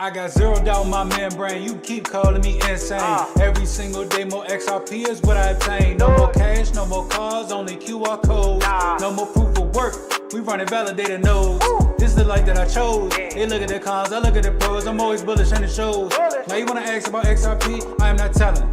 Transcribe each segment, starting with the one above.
I got zero doubt in my membrane. You keep calling me insane. Every single day more XRP is what I obtain. No more cash, no more cars, only QR codes. No more proof of work. We running validated nodes. This is the life that I chose. They look at the cons, I look at the pros. I'm always bullish and it shows. Now you wanna ask about XRP? I am not telling.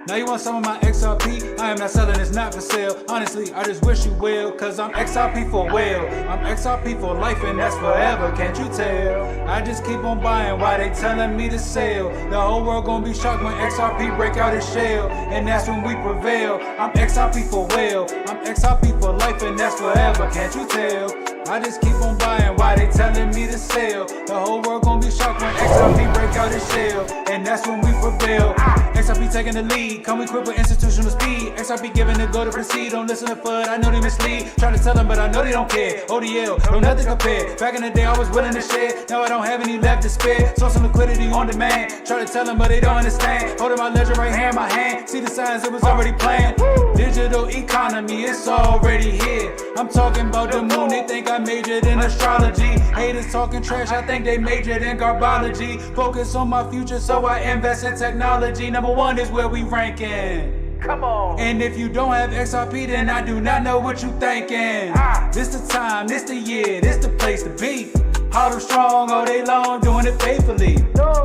Now you want some of my XRP? I am not selling, it's not for sale. Honestly, I just wish you well, cause I'm XRP for well. I'm XRP for life and that's forever, can't you tell? I just keep on buying while they telling me to sell. The whole world gonna be shocked when XRP break out its shell, and that's when we prevail. I'm XRP for well. I'm XRP for life and that's forever, can't you tell? I just keep on buying while they telling me to sell. The whole world gonna be shocked when XRP break out its shell, and that's when we prevail. XRP taking the lead, come equipped with institutional speed. XRP giving the go to proceed, don't listen to FUD, I know they mislead. Try to tell them but I know they don't care. ODL, no nothing compared. Back in the day I was willing to share, now I don't have any left to spare. Source some liquidity on demand, try to tell them but they don't understand. Holding my ledger right hand, my hand, see the signs it was already planned. Digital economy, it's already here. I'm talking about the moon, they think I majored in astrology. Haters talking trash, I think they majored in garbology. Focus on my future, so I invest in technology. Number one is where we ranking. Come on. And if you don't have XRP, then I do not know what you thinking. This the time, this the year, this the place to be. Hold them strong all day long, doing it faithfully.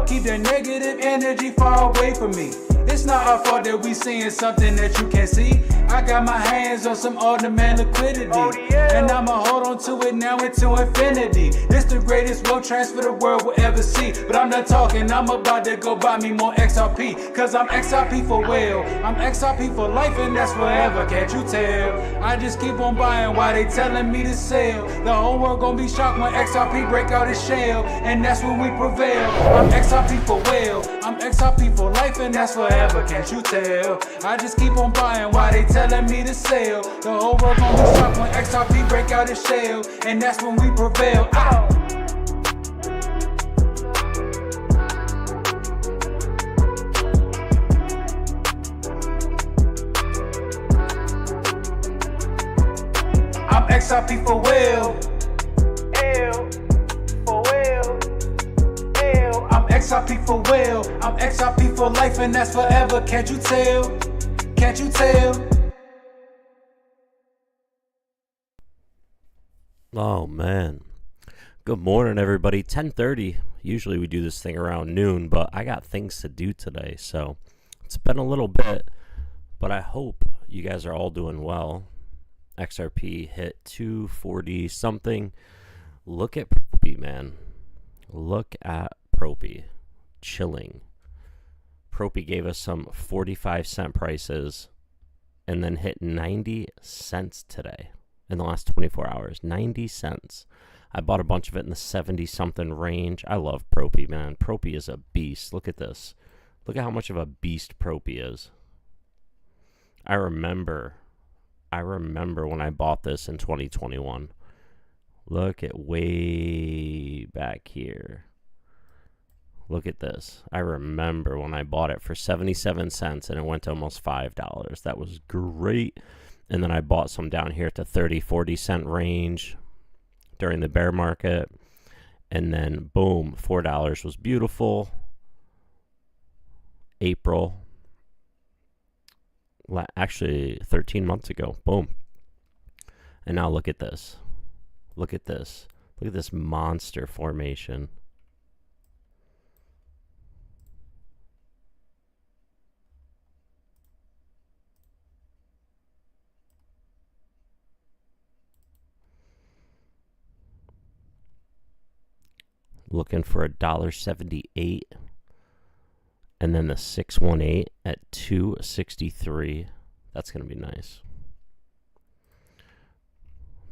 Keep their negative energy far away from me. It's not our fault that we seeing something that you can't see. I got my hands on some on-demand liquidity, and I'ma hold on to it now into infinity. This the greatest wealth transfer the world will ever see. But I'm not talking, I'm about to go buy me more XRP, cause I'm XRP for well. I'm XRP for life and that's forever, can't you tell? I just keep on buying while they telling me to sell. The whole world gonna be shocked when XRP break out its shell, and that's when we prevail. I'm XRP for well. I'm XRP for life and that's forever, can't you tell? I just keep on buying while they telling me to sell. The whole world gonna be shocked when XRP break out its shell, and that's when we prevail. I'm XRP for well. I'm XRP for well. I'm XRP for life and that's forever, can't you tell? Can't you tell? Oh man, good morning everybody. 10:30. Usually we do this thing around noon, but I got things to do today, so it's been a little bit, but I hope you guys are all doing well. XRP hit 240 something. Look at Propy, man. Look at Propy chilling. Propy gave us some 45-cent prices and then hit 90 cents today. In the last 24 hours, 90 cents. I bought a bunch of it in the 70-something range. I love Propy, man. Propy is a beast. Look at this. Look at how much of a beast Propy is. I remember when I bought this in 2021. Look at way back here. Look at this. I remember when I bought it for 77 cents and it went to almost $5. That was great. And then I bought some down here at the 30-40 cent range during the bear market. And then, boom, $4 was beautiful. April. Actually, 13 months ago. Boom. And now look at this. Look at this. Look at this monster formation. Looking for $1.78, and then the 618 at 263. That's gonna be nice.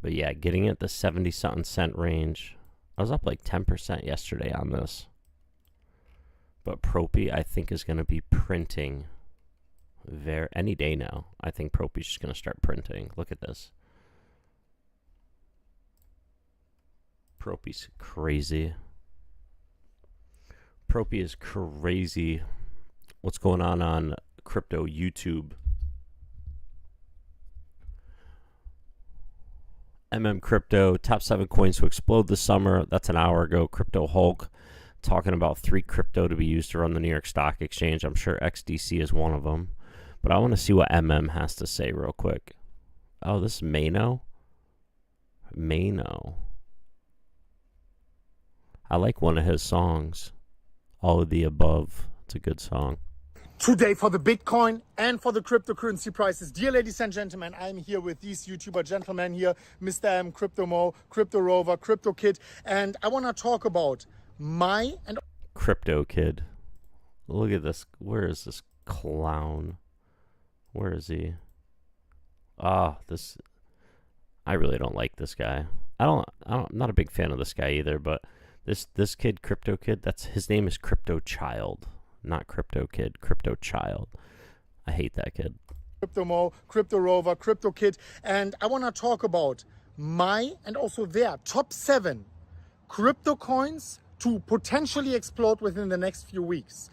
But yeah, getting at the 70-something cent range. I was up like 10% yesterday on this. But Propy, I think, is gonna be printing any day now. I think Propy's just gonna start printing. Look at this. Propy's crazy. Propy is crazy. What's going on crypto YouTube? MM Crypto, top 7 coins to explode this summer. That's an hour ago. Crypto Hulk, talking about 3 crypto to be used to run the New York Stock Exchange. I'm sure XDC is one of them. But I want to see what MM has to say real quick. Oh, this is Mano? Mano. I like one of his songs. All of the Above. It's a good song. Today for the Bitcoin and for the cryptocurrency prices. Dear ladies and gentlemen, I'm here with these YouTuber gentlemen here, Mr. M, Crypto Mo, Crypto Rover, Crypto Kid, and I want to talk about my and Crypto Kid. Look at this. Where is this clown? Where is he? This. I really don't like this guy. I'm not a big fan of this guy either, but this kid, Crypto Kid, his name is Crypto Child. Not Crypto Kid, Crypto Child. I hate that kid. Crypto Mo, Crypto Rover, Crypto Kid, and I want to talk about my and also their top 7 crypto coins to potentially explode within the next few weeks.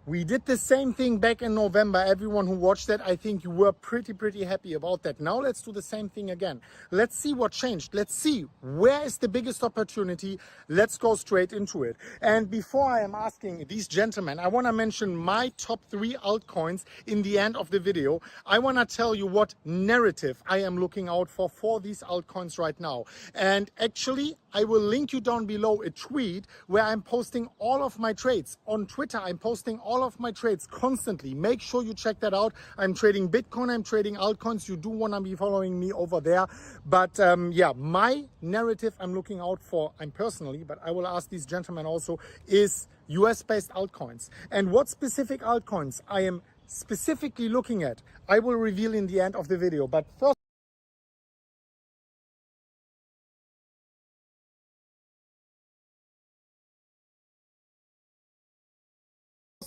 We did the same thing back in November. Everyone who watched that, I think you were pretty happy about that. Now let's do the same thing again. Let's see what changed. Let's see where is the biggest opportunity. Let's go straight into it. And before I am asking these gentlemen, I want to mention my top 3 altcoins in the end of the video. I want to tell you what narrative I am looking out for these altcoins right now. And actually, I will link you down below a tweet where I'm posting all of my trades. On Twitter, I'm posting all of my trades constantly. Make sure you check that out. I'm trading Bitcoin, I'm trading altcoins. You do want to be following me over there. But yeah, my narrative I'm looking out for, I'm personally, but I will ask these gentlemen also, is US-based altcoins. And what specific altcoins I am specifically looking at, I will reveal in the end of the video. But first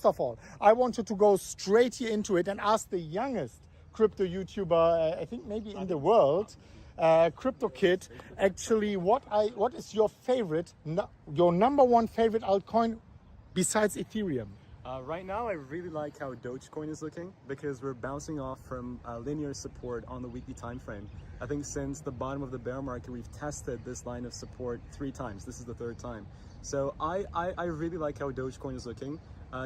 of all, I wanted to go straight here into it and ask the youngest crypto YouTuber, I think maybe in the world, Crypto Kid, actually what is your favorite, your number 1 favorite altcoin besides Ethereum? Right now, I really like how Dogecoin is looking because we're bouncing off from linear support on the weekly time frame. I think since the bottom of the bear market, we've tested this line of support 3 times. This is the 3rd time. So I really like how Dogecoin is looking.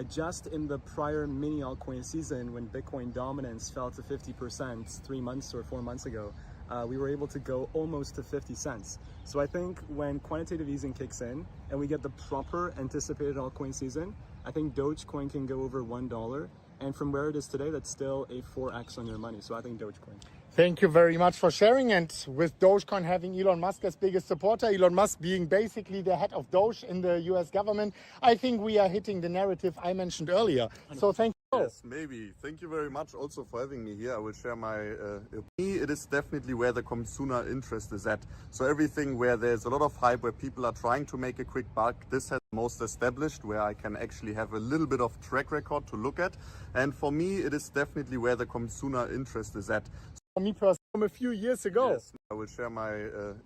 Just in the prior mini altcoin season, when Bitcoin dominance fell to 50% 3 months or 4 months ago, we were able to go almost to 50 cents. So I think when quantitative easing kicks in and we get the proper anticipated altcoin season, I think Dogecoin can go over $1. And from where it is today, that's still a 4x on your money. So I think Dogecoin. Thank you very much for sharing. And with Dogecoin having Elon Musk as biggest supporter, Elon Musk being basically the head of Doge in the US government, I think we are hitting the narrative I mentioned earlier. So thank you. Yes, maybe. Thank you very much also for having me here. I will share my opinion. It is definitely where the consumer interest is at. So everything where there's a lot of hype, where people are trying to make a quick buck, this has most established, where I can actually have a little bit of track record to look at. And for me, it is definitely where the consumer interest is at. For me personally, from a few years ago. Yes, I will share my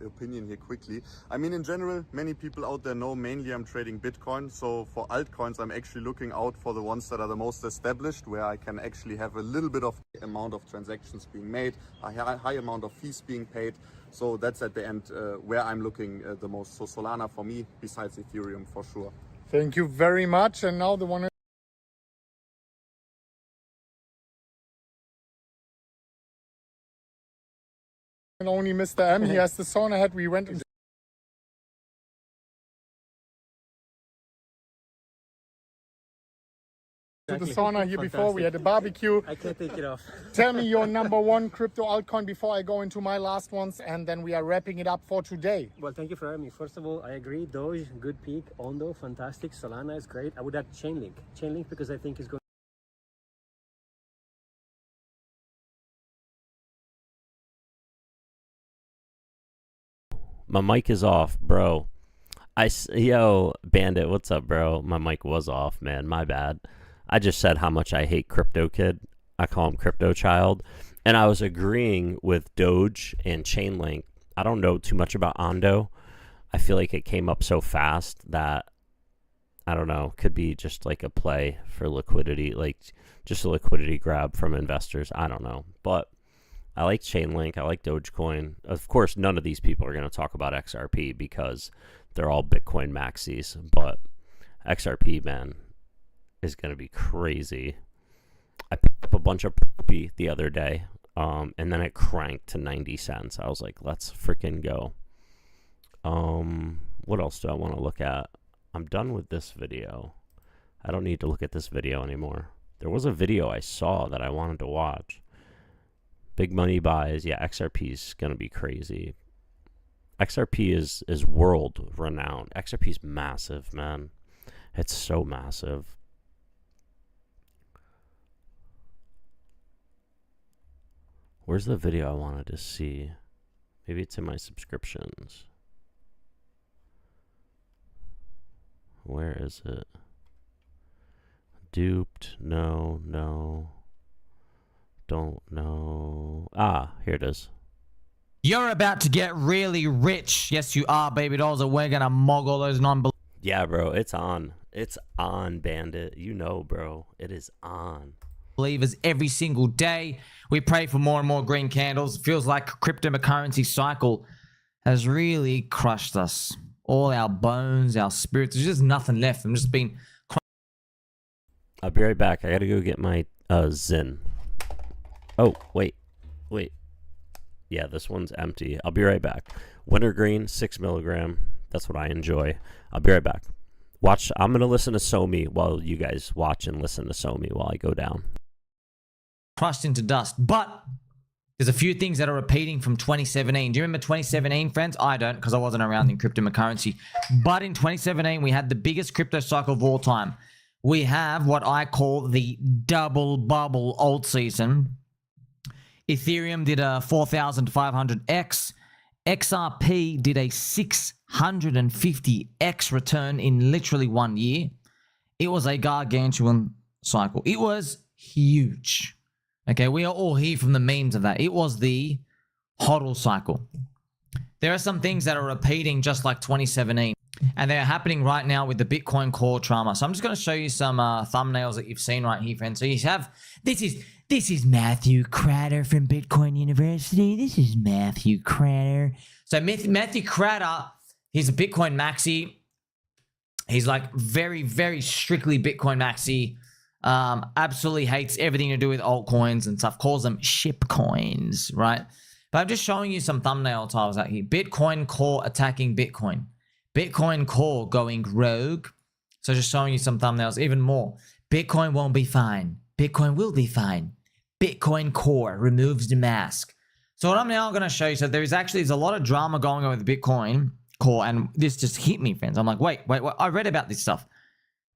opinion here quickly. I mean, in general, many people out there know mainly I'm trading Bitcoin. So for altcoins, I'm actually looking out for the ones that are the most established, where I can actually have a little bit of amount of transactions being made, a high amount of fees being paid. So that's at the end where I'm looking the most. So Solana for me, besides Ethereum for sure. Thank you very much. And now the one and only Mr. M. He has the sauna hat. We went into the sauna here before. We had a barbecue. I can't take it off. Tell me your number 1 crypto altcoin before I go into my last ones, and then we are wrapping it up for today. Well, thank you for having me. First of all, I agree. Doge, good peak. Ondo, fantastic. Solana is great. I would add Chainlink. Chainlink because I think is going. My mic is off, bro. Yo, Bandit, what's up, bro? My mic was off, man. My bad. I just said how much I hate Crypto Kid. I call him Crypto Child. And I was agreeing with Doge and Chainlink. I don't know too much about Ondo. I feel like it came up so fast that, I don't know, could be just like a play for liquidity, like just a liquidity grab from investors. I don't know. But I like Chainlink. I like Dogecoin. Of course, none of these people are going to talk about XRP because they're all Bitcoin maxis. But XRP, man, is going to be crazy. I picked up a bunch of Propy the other day, and then it cranked to 90 cents. I was like, let's freaking go. What else do I want to look at? I'm done with this video. I don't need to look at this video anymore. There was a video I saw that I wanted to watch. Big money buys. Yeah, XRP is going to be crazy. XRP is world renowned. XRP is massive, man. It's so massive. Where's the video I wanted to see? Maybe it's in my subscriptions. Where is it? Duped. No, no. Don't know. Ah, here it is. You're about to get really rich. Yes, you are, baby dolls, and we're gonna mug all those non-believers. Yeah, bro, it's on. It's on, Bandit. You know, bro. It is on. Every single day. We pray for more and more green candles. It feels like cryptocurrency cycle has really crushed us. All our bones, our spirits. There's just nothing left. I'm just being... I'll be right back. I gotta go get my Zen. Oh, wait. Yeah, this one's empty. I'll be right back. Wintergreen, 6 milligram. That's what I enjoy. I'll be right back. Watch. I'm going to listen to Somi while you guys watch and listen to Somi while I go down. Crushed into dust. But there's a few things that are repeating from 2017. Do you remember 2017, friends? I don't, because I wasn't around in cryptocurrency. But in 2017, we had the biggest crypto cycle of all time. We have what I call the double bubble alt season. Ethereum did a 4,500x. XRP did a 650x return in literally 1 year. It was a gargantuan cycle. It was huge. Okay, we are all here from the memes of that. It was the HoDL cycle. There are some things that are repeating just like 2017. And they're happening right now with the Bitcoin core trauma. So I'm just going to show you some thumbnails that you've seen right here, friends. So you have, this is Matthew Cratter from Bitcoin University. This is Matthew Cratter. So Matthew Cratter, he's a Bitcoin maxi. He's like very, very strictly Bitcoin maxi. Absolutely hates everything to do with altcoins and stuff. Calls them ship coins, right? But I'm just showing you some thumbnail titles out here. Bitcoin core attacking Bitcoin. Bitcoin core going rogue. So just showing you some thumbnails. Even more. Bitcoin won't be fine. Bitcoin will be fine. Bitcoin core removes the mask. So what I'm now going to show you, so there's a lot of drama going on with Bitcoin core, and this just hit me, friends. I'm like, wait, I read about this stuff.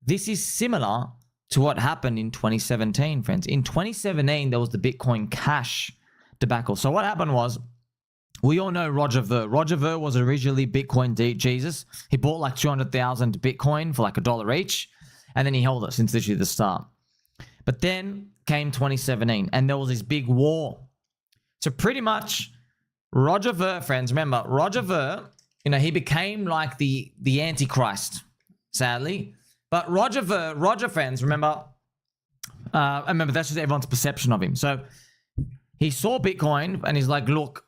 This is similar to what happened in 2017, friends. In 2017, there was the Bitcoin Cash debacle. So what happened was, we all know Roger Ver. Roger Ver was originally Bitcoin Jesus. He bought like 200,000 Bitcoin for like $1 each, and then he held it since literally the start. But then came 2017, and there was this big war. So pretty much, Roger Ver, friends, remember, Roger Ver, he became like the Antichrist, sadly. But Roger Ver, friends, remember, that's just everyone's perception of him. So he saw Bitcoin, and he's like, look,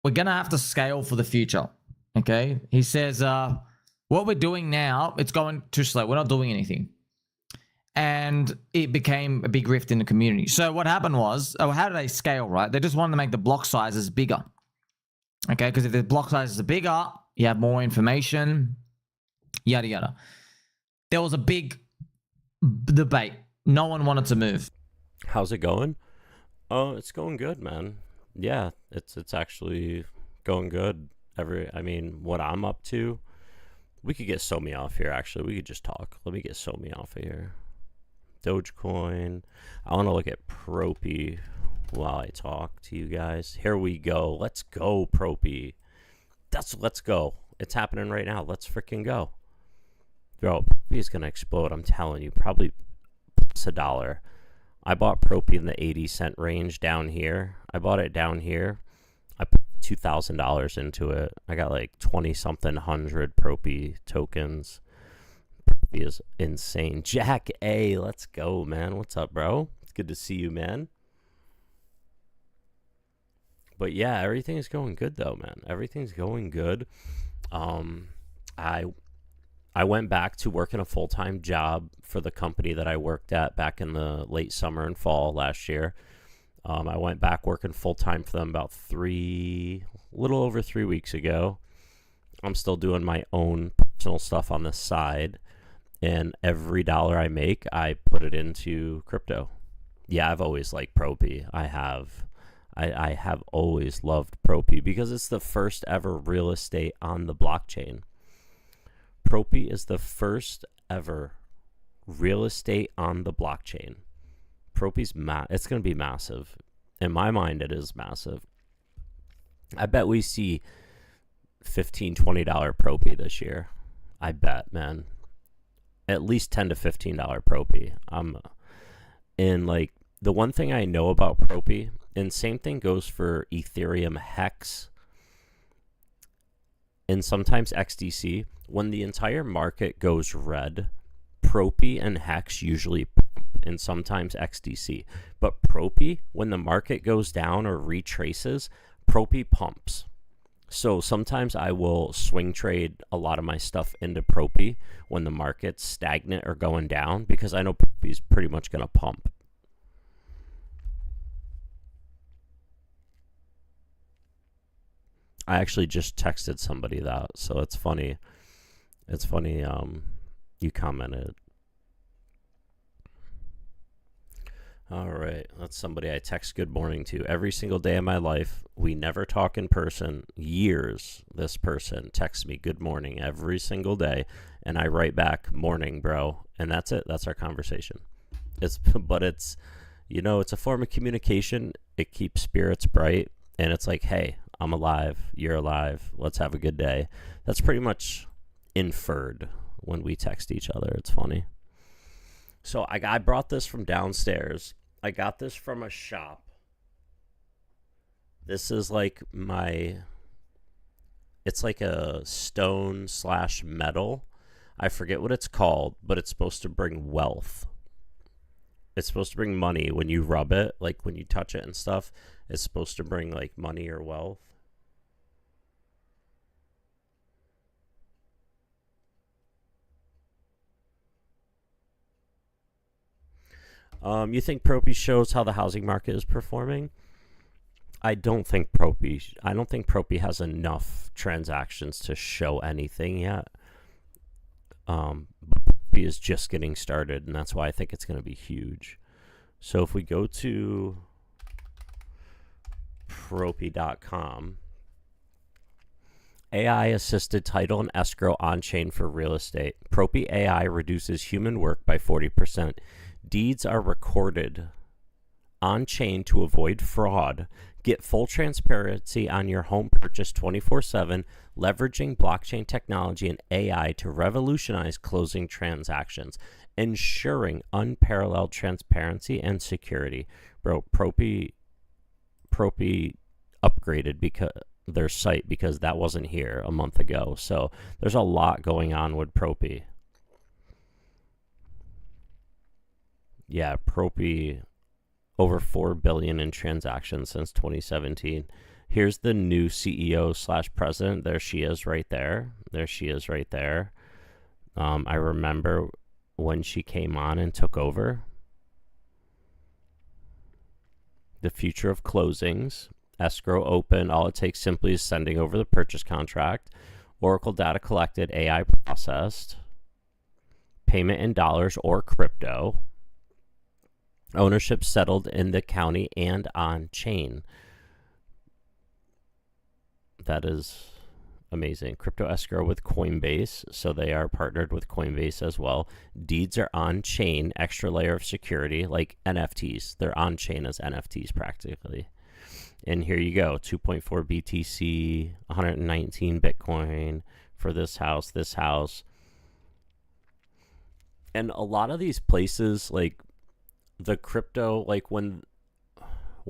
we're going to have to scale for the future, okay? He says, what we're doing now, it's going too slow. We're not doing anything. And it became a big rift in the community. So what happened was, how do they scale, right? They just wanted to make the block sizes bigger, okay? Because if the block sizes are bigger, you have more information, yada, yada. There was a big debate. No one wanted to move. How's it going? Oh, it's going good, man. Yeah, it's actually going good. What I'm up to, we could get Somi off here, actually. We could just talk. Let me get Somi off of here. Dogecoin. I want to look at Propy while I talk to you guys. Here we go. Let's go, Propy. Let's go. It's happening right now. Let's freaking go. Bro, Propy is going to explode. I'm telling you. Probably plus $1. I bought Propy in the 80-cent range down here. I bought it down here. I put $2,000 into it. I got like 20-something hundred Propy tokens. Propy is insane. Jack A, let's go, man. What's up, bro? It's good to see you, man. But yeah, everything is going good, though, man. Everything's going good. I I went back to working a full-time job for the company that I worked at back in the late summer and fall last year. I went back working full-time for them about little over 3 weeks ago. I'm still doing my own personal stuff on the side, and every dollar I make, I put it into crypto. Yeah, I've always liked Propi. I have always loved Propi because it's the first ever real estate on the blockchain. Propi is the first ever real estate on the blockchain. Propi's it's going to be massive. In my mind, it is massive. I bet we see $15, $20 Propi this year. I bet, man. At least $10 to $15 Propi. And like the one thing I know about Propi, and same thing goes for Ethereum Hex and sometimes XDC, when the entire market goes red, Propi and Hex usually pump, and sometimes XDC. But Propi, when the market goes down or retraces, Propi pumps. So sometimes I will swing trade a lot of my stuff into Propi when the market's stagnant or going down because I know Propi's pretty much going to pump. I actually just texted somebody that, so it's funny. It's funny you commented. All right, that's somebody I text good morning to every single day of my life. We never talk in person. Years, this person texts me good morning every single day, and I write back, morning, bro. And that's it. That's our conversation. But it's, it's a form of communication. It keeps spirits bright, and it's like, hey, I'm alive, you're alive, let's have a good day. That's pretty much inferred when we text each other. It's funny. So I brought this from downstairs. I got this from a shop. This is like it's like a stone / metal. I forget what it's called, but it's supposed to bring wealth. It's supposed to bring money when you rub it, like when you touch it and stuff. It's supposed to bring like money or wealth. You think Propi shows how the housing market is performing? I don't think Propi has enough transactions to show anything yet. Propi is just getting started, and that's why I think it's going to be huge. So if we go to Propi.com, AI-assisted title and escrow on-chain for real estate. Propi AI reduces human work by 40%. Deeds are recorded on-chain to avoid fraud. Get full transparency on your home purchase 24/7, leveraging blockchain technology and AI to revolutionize closing transactions, ensuring unparalleled transparency and security. Bro, Propi upgraded their site because that wasn't here a month ago. So there's a lot going on with Propi. Yeah, Propi, over 4 billion in transactions since 2017. Here's the new CEO / president. There she is right there. There she is right there. I remember when she came on and took over. The future of closings. Escrow open. All it takes simply is sending over the purchase contract. Oracle data collected. AI processed. Payment in dollars or crypto. Ownership settled in the county and on chain. That is amazing. Crypto escrow with Coinbase. So they are partnered with Coinbase as well. Deeds are on chain. Extra layer of security, like NFTs. They're on chain as NFTs practically. And here you go. 2.4 BTC, 119 Bitcoin for this house. And a lot of these places, like the crypto, like when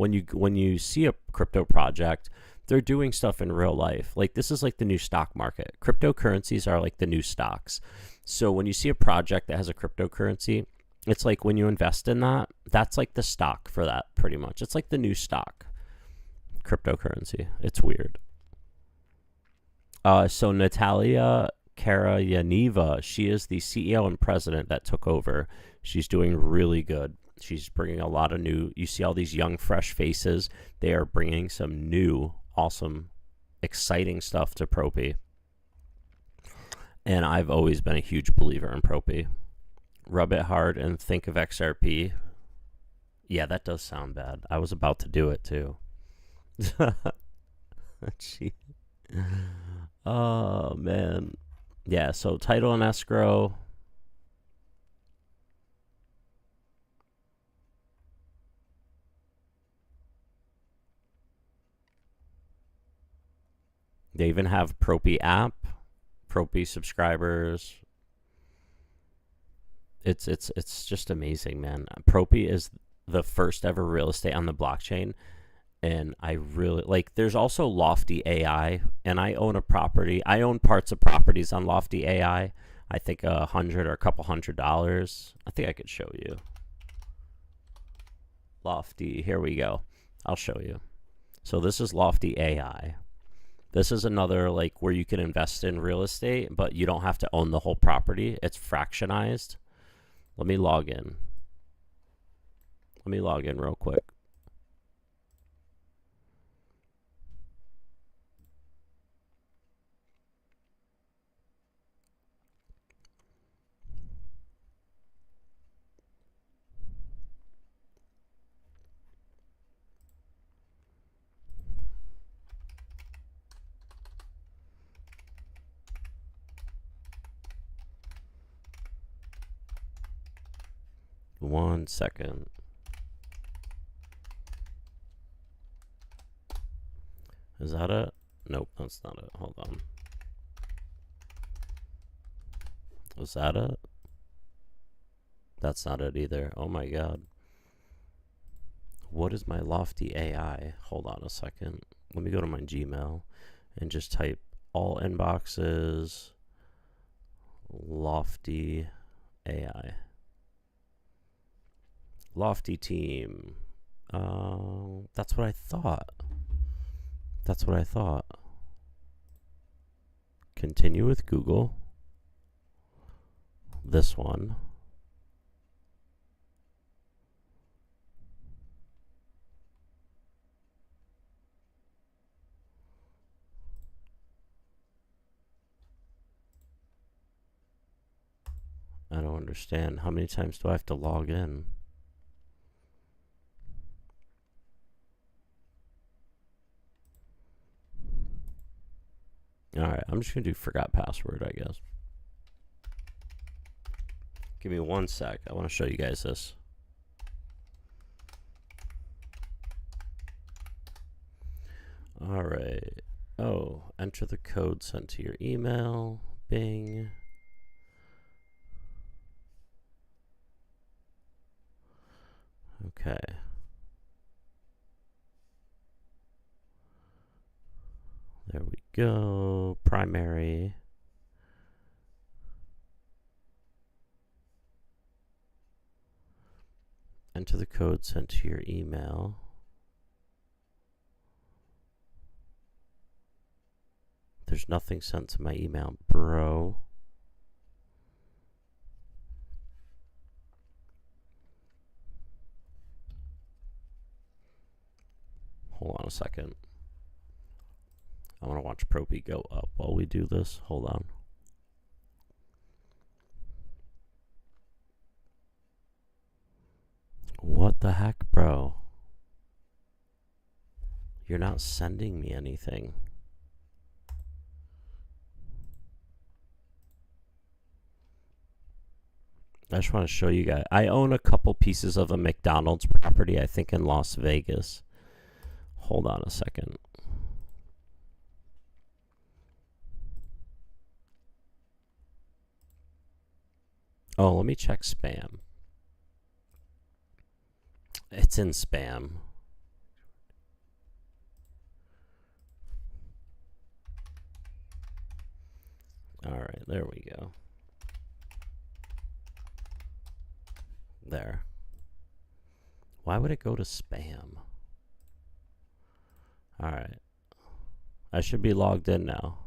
you see a crypto project, they're doing stuff in real life. Like this is like the new stock market. Cryptocurrencies are like the new stocks. So when you see a project that has a cryptocurrency, it's like when you invest in that, that's like the stock for that pretty much. It's like the new stock. Cryptocurrency. It's weird. So Natalia Karayaneva. She is the CEO and president that took over. She's doing really good. She's bringing a lot of new, you see all these young, fresh faces. They are bringing some new, awesome, exciting stuff to Propy. And I've always been a huge believer in Propy. Rub it hard and think of XRP. Yeah, that does sound bad. I was about to do it too. Gee. Oh, man. Yeah, so title and escrow. They even have Propy app, Propy subscribers. It's just amazing, man. Propy is the first ever real estate on the blockchain, and I really like. There's also Lofty AI, and I own a property. I own parts of properties on Lofty AI. I think $100 or a couple $100. I think I could show you. Lofty, here we go. I'll show you. So this is Lofty AI. This is another like where you can invest in real estate, but you don't have to own the whole property. It's fractionized. Let me log in. Let me log in real quick. One second. Is that it? Nope, that's not it. Hold on. Was that it? That's not it either. Oh my god. What is my Lofty AI? Hold on a second. Let me go to my Gmail and just type all inboxes Lofty AI. Lofty team. That's what I thought. That's what I thought. Continue with Google. This one. I don't understand. How many times do I have to log in? Alright, I'm just going to do forgot password, I guess. Give me one sec. I want to show you guys this. Alright. Oh, enter the code sent to your email. Bing. Okay. There we go. Primary. Enter the code sent to your email. There's nothing sent to my email, bro. Hold on a second. I want to watch Propy go up while we do this. Hold on. What the heck, bro? You're not sending me anything. I just want to show you guys. I own a couple pieces of a McDonald's property, I think in Las Vegas. Hold on a second. Oh, let me check spam. It's in spam. All right, there we go. There. Why would it go to spam? All right. I should be logged in now.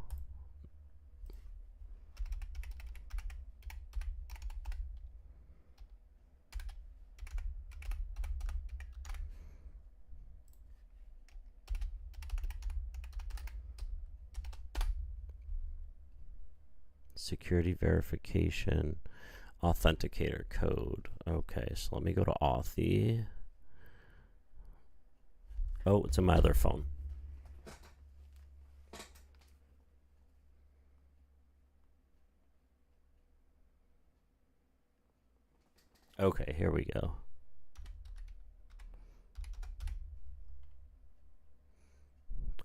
Security verification, authenticator code. Okay, so let me go to Authy. Oh, it's in my other phone. Okay, here we go.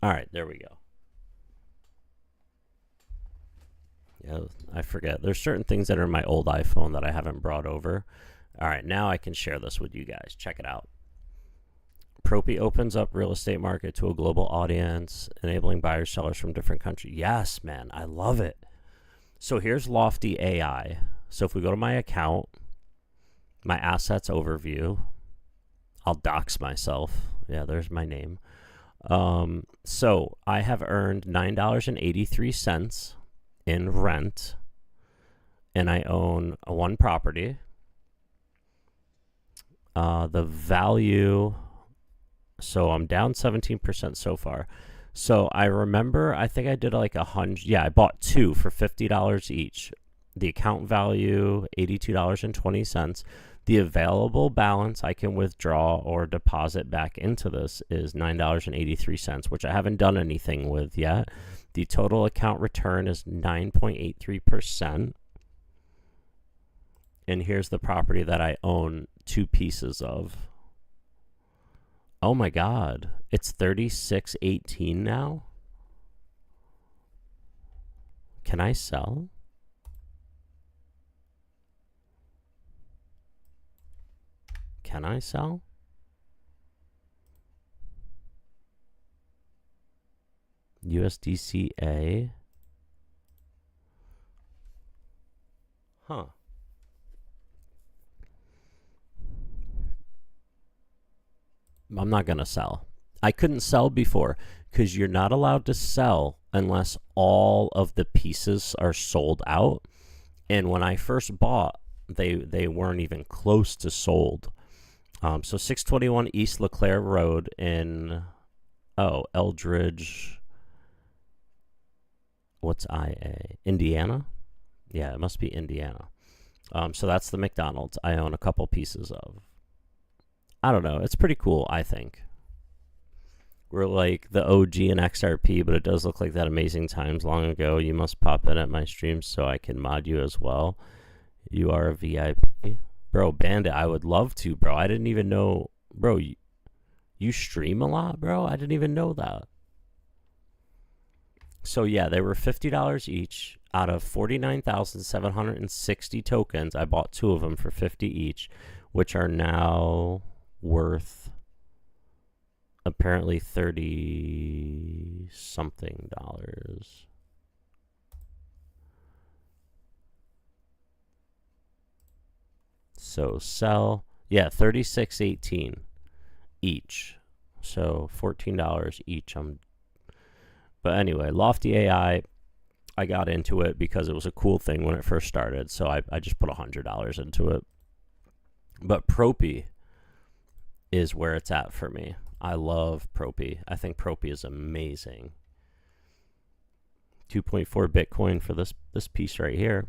All right, there we go. Yeah, I forget. There's certain things that are in my old iPhone that I haven't brought over. All right, now I can share this with you guys. Check it out. Propy opens up real estate market to a global audience, enabling buyers, sellers from different countries. Yes, man, I love it. So here's Lofty AI. So if we go to my account, my assets overview, I'll dox myself. Yeah, there's my name. So I have earned $9.83 in rent, and I own one property. The value, so I'm down 17% so far. So I remember, I think I did like 100. Yeah, I bought two for $50 each. The account value, $82.20. The available balance I can withdraw or deposit back into this is $9.83, which I haven't done anything with yet. The total account return is 9.83%. And here's the property that I own 2 pieces of. Oh my God, it's 36.18 now. Can I sell? Can I sell? USDCA. Huh. I'm not going to sell. I couldn't sell before because you're not allowed to sell unless all of the pieces are sold out. And when I first bought, they weren't even close to sold. So 621 East LeClaire Road in, Eldridge, what's IA? Indiana? Yeah, it must be Indiana. So that's the McDonald's I own a couple pieces of. I don't know. It's pretty cool, I think. We're like the OG in XRP, but it does look like that Amazing Times long ago. You must pop in at my streams so I can mod you as well. You are a VIP. Bro, Bandit, I would love to, bro. I didn't even know. Bro, you stream a lot, bro? I didn't even know that. So, yeah, they were $50 each. Out of 49,760 tokens, I bought 2 of them for $50 each, which are now worth apparently 30 something dollars. So sell, yeah, 36.18 each. So $14 each. But anyway, Lofty AI, I got into it because it was a cool thing when it first started. So I just put $100 into it. But Propy is where it's at for me. I love Propy. I think Propy is amazing. 2.4 Bitcoin for this piece right here.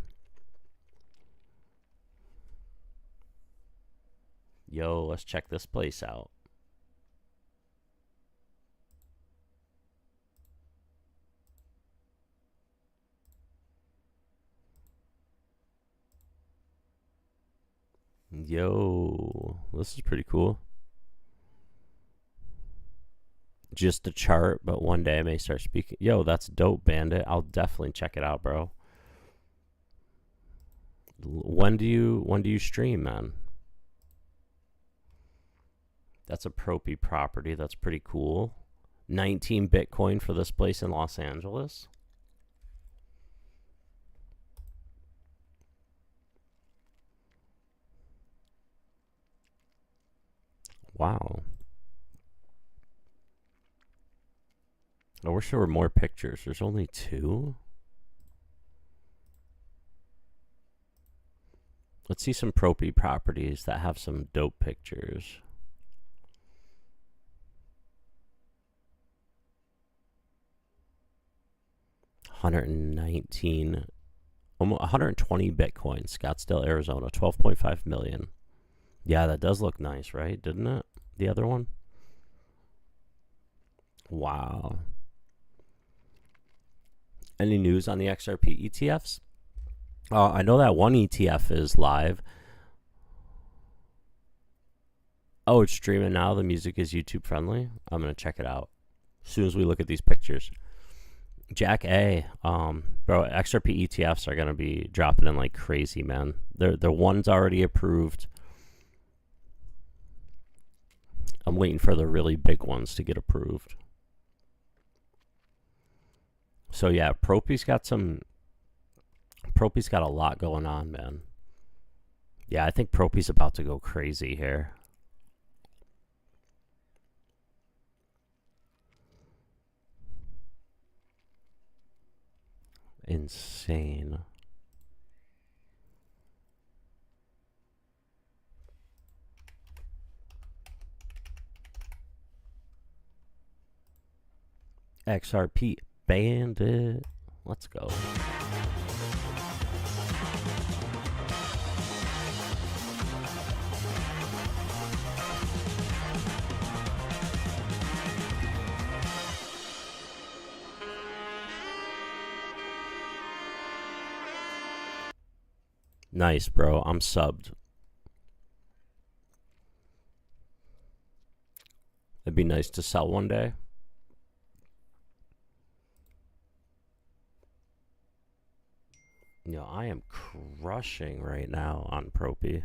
Yo, let's check this place out. Yo, this is pretty cool. Just a chart, but one day I may start speaking. Yo, that's dope, Bandit. I'll definitely check it out, bro. When do you stream, man? That's a Propy property. That's pretty cool. 19 Bitcoin for this place in Los Angeles. Wow. I wish there were more pictures. There's only 2. Let's see some Propy properties that have some dope pictures. $119. almost 120 Bitcoin, Scottsdale, Arizona, 12.5 million. Yeah, that does look nice, right? Didn't it? The other one? Wow. Any news on the XRP ETFs? I know that one ETF is live. Oh, it's streaming now. The music is YouTube friendly. I'm going to check it out as soon as we look at these pictures. Jack A, bro, XRP ETFs are going to be dropping in like crazy, man. The one's already approved. I'm waiting for the really big ones to get approved. So yeah, Propy's got a lot going on, man. Yeah, I think Propy's about to go crazy here. Insane. XRP Bandit. Let's go. Nice, bro. I'm subbed. It'd be nice to sell one day. Yo, I am crushing right now on Propy.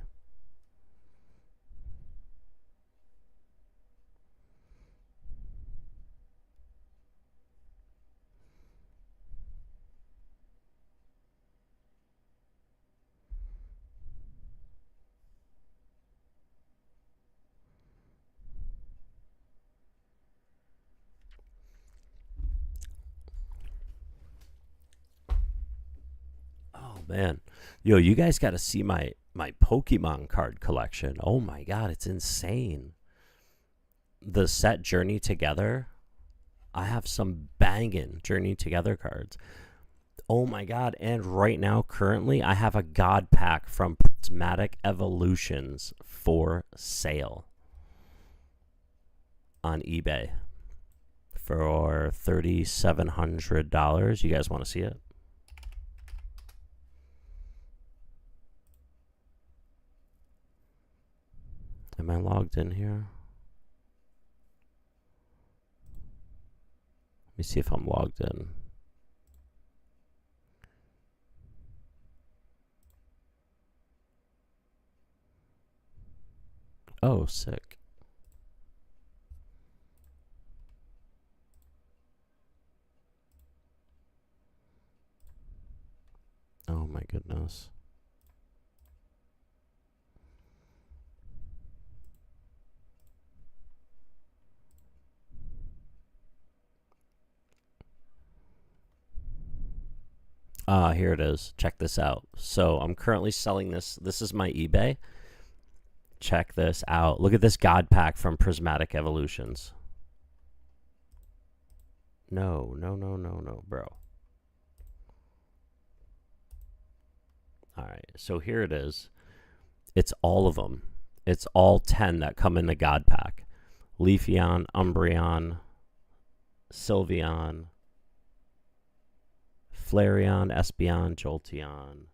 Man, yo, you guys got to see my Pokemon card collection. Oh my god, it's insane. The set Journey Together, I have some banging Journey Together cards. Oh my god, and right now, currently, I have a God Pack from Prismatic Evolutions for sale on eBay for $3,700. You guys want to see it? Am I logged in here? Let me see if I'm logged in. Oh, sick. Oh my goodness. Here it is. Check this out. So I'm currently selling this. This is my eBay. Check this out. Look at this God Pack from Prismatic Evolutions. No, bro. All right. So here it is. It's all of them. It's all 10 that come in the God Pack. Leafeon, Umbreon, Sylveon, Flareon, Espeon, Jolteon,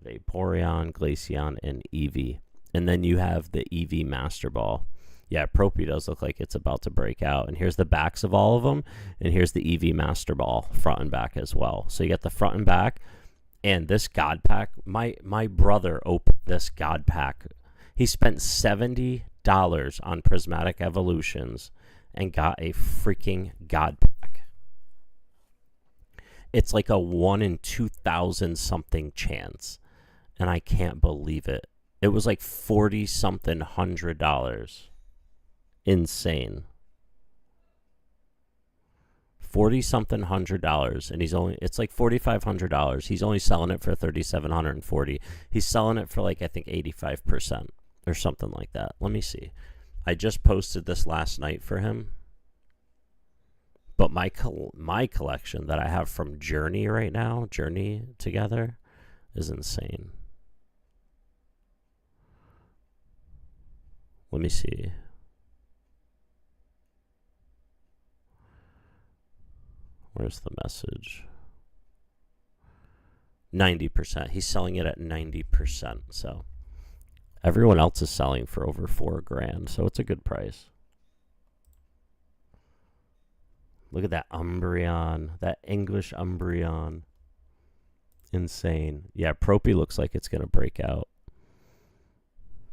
Vaporeon, Glaceon, and Eevee. And then you have the Eevee Master Ball. Yeah, Propy does look like it's about to break out. And here's the backs of all of them. And here's the Eevee Master Ball, front and back as well. So you get the front and back. And this God Pack, my brother opened this God Pack. He spent $70 on Prismatic Evolutions and got a freaking God Pack. It's like a 1 in 2,000 something chance. And I can't believe it. It was like $40 something $100. Insane. $40 something $100, and it's like $4,500. He's only selling it for $3,740. He's selling it for like, I think 85% or something like that. Let me see. I just posted this last night for him. But my collection that I have from Journey right now, Journey Together, is insane. Let me see. Where's the message? 90%. He's selling it at 90%. So everyone else is selling for over $4,000. So it's a good price. Look at that Umbreon, that English Umbreon. Insane. Yeah, Propy looks like it's going to break out.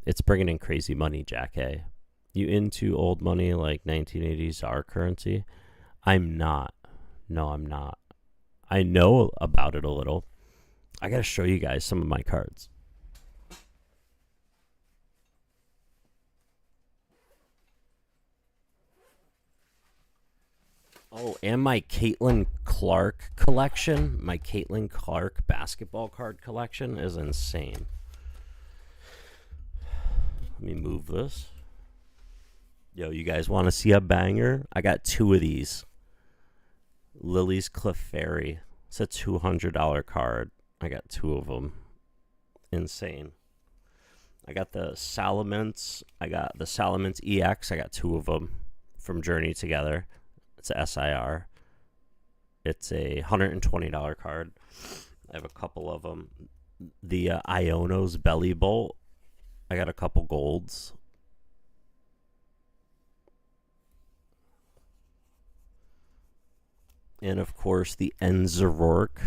It's bringing in crazy money, Jack A. You into old money like 1980s our currency? I'm not. No, I'm not. I know about it a little. I got to show you guys some of my cards. Oh, and my Caitlin Clark collection, my Caitlin Clark basketball card collection is insane. Let me move this. Yo, you guys want to see a banger? I got 2 of these. Lily's Clefairy. It's a $200 card. I got 2 of them. Insane. I got the Salamence. I got the Salamence EX. I got 2 of them from Journey Together. It's a SIR. It's a $120 card. I have a couple of them. The Iono's Belly Bolt. I got a couple golds. And of course the Enzarork.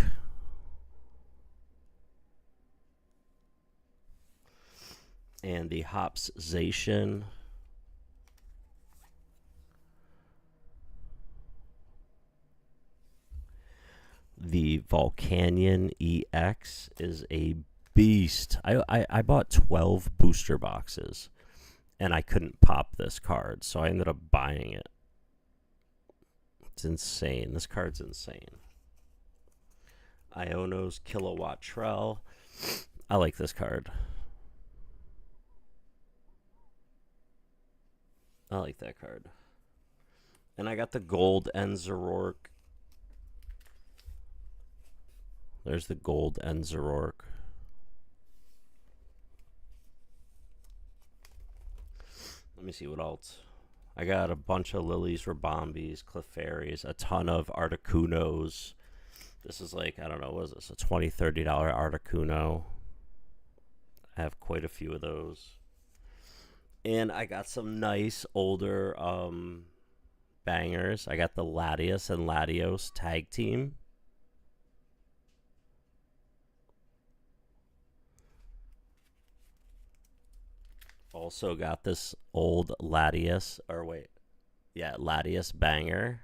And the Hopsation. The Volcanion EX is a beast. I bought 12 booster boxes and I couldn't pop this card, so I ended up buying it. It's insane. This card's insane. Iono's Kilowatt Trell. I like this card. I like that card. And I got the gold Enzarork. There's the gold Enzarork. Let me see what else. I got a bunch of Lilies, Rabombis, Clefairies, a ton of Articunos. This is like, I don't know, what is this? A $20, $30 Articuno. I have quite a few of those. And I got some nice older bangers. I got the Latios and Latios tag team. Also got this old Latios, or wait, yeah, Latios banger.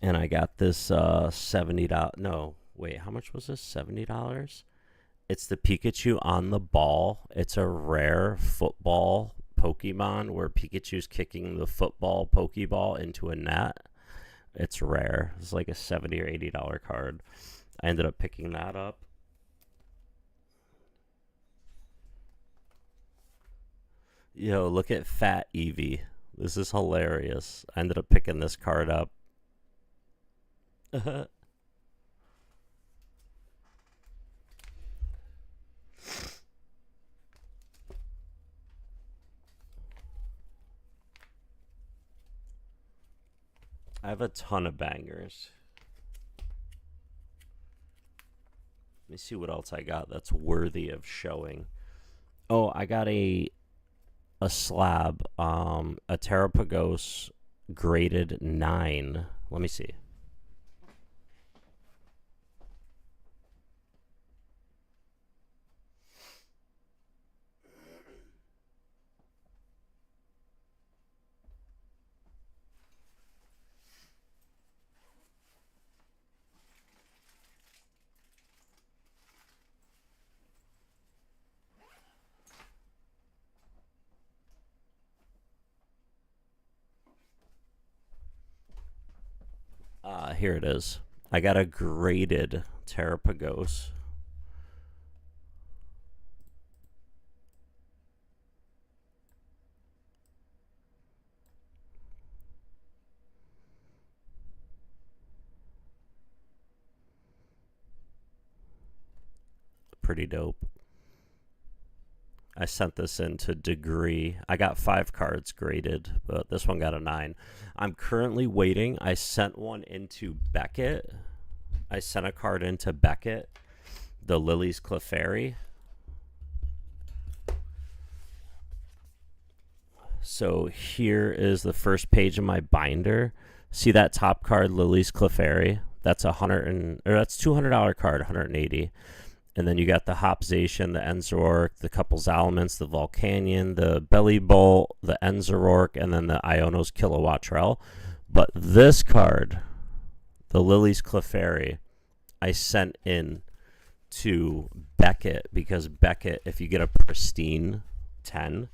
And I got this $70, no, wait, how much was this? $70? It's the Pikachu on the ball. It's a rare football Pokemon where Pikachu's kicking the football Pokeball into a net. It's rare. It's like a $70 or $80 card. I ended up picking that up. Yo, look at Fat Eevee. This is hilarious. I ended up picking this card up. I have a ton of bangers. Let me see what else I got that's worthy of showing. Oh, I got a slab, a Terrapagos graded 9. Let me see. Here it is. I got a graded Terrapagos. pretty dope. I sent this into Degree. I got 5 cards graded, but this one got a 9. I'm currently waiting. I sent one into Beckett. I sent a card into Beckett, the Lily's Clefairy. So here is the first page of my binder. See that top card, Lily's Clefairy? That's that's $200 card, 180. And then you got the Hopzation, the Enzorork, the Couples Elements, the Volcanion, the Belly Bolt, the Enzorork, and then the Iono's Kilowatt Trell. But this card, the Lily's Clefairy, I sent in to Beckett because Beckett, if you get a pristine 10,